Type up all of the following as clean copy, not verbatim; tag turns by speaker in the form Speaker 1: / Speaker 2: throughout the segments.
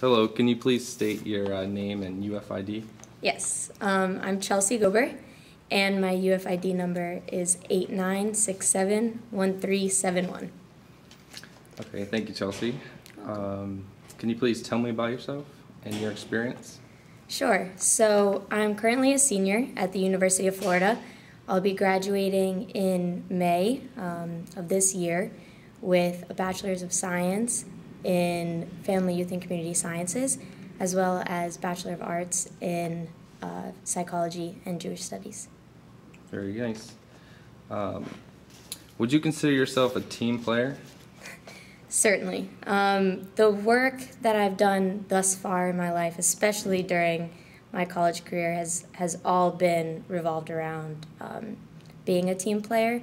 Speaker 1: Hello, can you please state your name and UFID?
Speaker 2: Yes, I'm Chelsea Gober, and my UFID number is 89671371.
Speaker 1: Okay, thank you, Chelsea. Can you please tell me about yourself and your experience?
Speaker 2: Sure. So I'm currently a senior at the University of Florida. I'll be graduating in May of this year with a Bachelor's of Science in Family, Youth, and Community Sciences, as well as Bachelor of Arts in Psychology and Jewish Studies.
Speaker 1: Very nice. Would you consider yourself a team player?
Speaker 2: Certainly. The work that I've done thus far in my life, especially during my college career, has all been revolved around being a team player.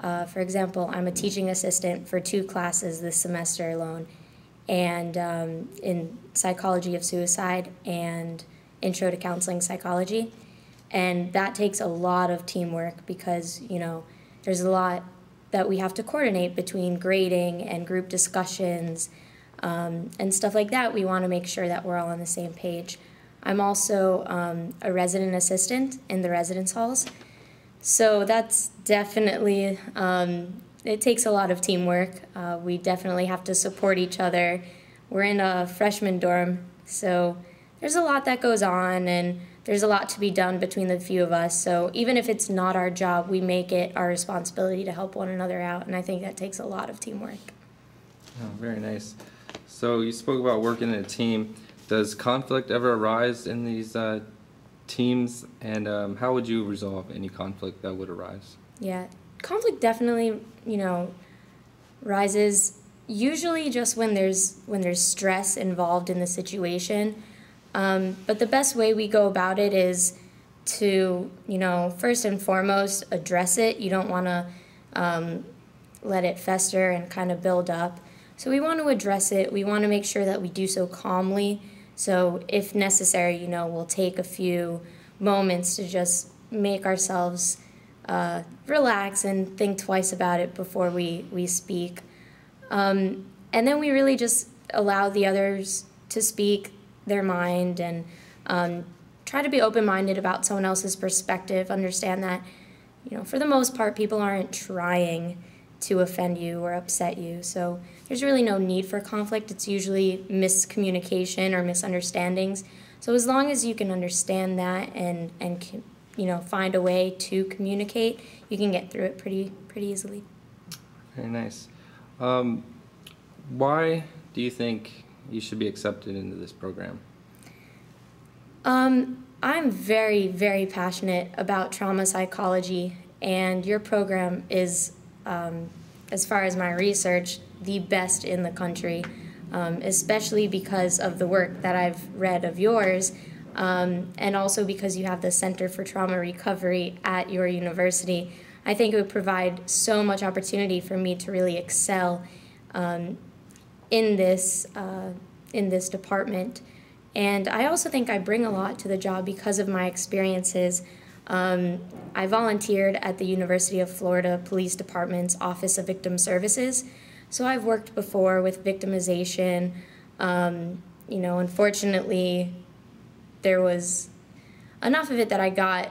Speaker 2: For example, I'm a teaching assistant for 2 classes this semester alone, and in Psychology of Suicide and Intro to Counseling Psychology. And that takes a lot of teamwork because, there's a lot that we have to coordinate between grading and group discussions and stuff like that. We want to make sure that we're all on the same page. I'm also a resident assistant in the residence halls. So that's definitely, it takes a lot of teamwork. We definitely have to support each other. We're in a freshman dorm, so there's a lot that goes on, and there's a lot to be done between the few of us. So even if it's not our job, we make it our responsibility to help one another out, and I think that takes a lot of teamwork.
Speaker 1: Oh, very nice. So you spoke about working in a team. Does conflict ever arise in these teams, and how would you resolve any conflict that would arise?
Speaker 2: Yeah, conflict definitely, rises usually just when there's stress involved in the situation. But the best way we go about it is to, first and foremost, address it. You don't want to let it fester and kind of build up. So we want to address it. We want to make sure that we do so calmly. So if necessary, we'll take a few moments to just make ourselves relax and think twice about it before we speak. And then we really just allow the others to speak their mind and try to be open-minded about someone else's perspective. Understand that, for the most part, people aren't trying to offend you or upset you. So there's really no need for conflict. It's usually miscommunication or misunderstandings. So as long as you can understand that and find a way to communicate, you can get through it pretty easily.
Speaker 1: Very nice. Why do you think you should be accepted into this program?
Speaker 2: I'm very, very passionate about trauma psychology, and your program is, as far as my research, the best in the country, especially because of the work that I've read of yours, and also because you have the Center for Trauma Recovery at your university. I think it would provide so much opportunity for me to really excel in this department. And I also think I bring a lot to the job because of my experiences. I volunteered at the University of Florida Police Department's Office of Victim Services. So I've worked before with victimization. Unfortunately, there was enough of it that I got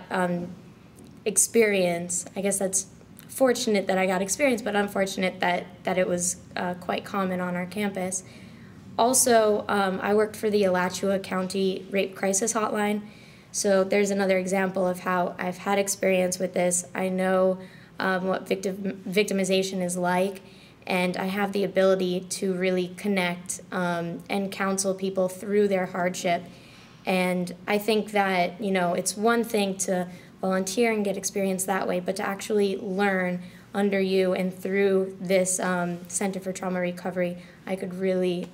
Speaker 2: experience. I guess that's fortunate that I got experience, but unfortunate that it was quite common on our campus. Also, I worked for the Alachua County Rape Crisis Hotline, so there's another example of how I've had experience with this. I know what victimization is like, and I have the ability to really connect and counsel people through their hardship. And I think that, it's one thing to volunteer and get experience that way, but to actually learn under you and through this Center for Trauma Recovery, I could really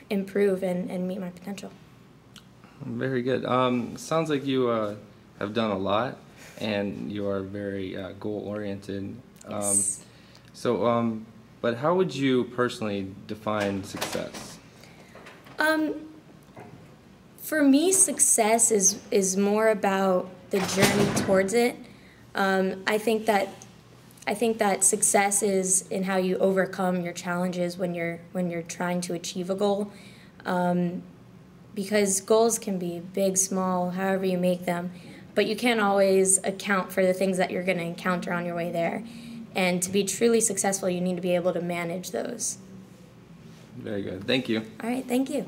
Speaker 2: improve and meet my potential.
Speaker 1: Very good. Sounds like you have done a lot, and you are very goal-oriented.
Speaker 2: Yes.
Speaker 1: But how would you personally define success?
Speaker 2: For me, success is more about the journey towards it. I think that success is in how you overcome your challenges when you're trying to achieve a goal. Because goals can be big, small, however you make them, but you can't always account for the things that you're going to encounter on your way there. And to be truly successful, you need to be able to manage those.
Speaker 1: Very good. Thank you.
Speaker 2: All right, thank you.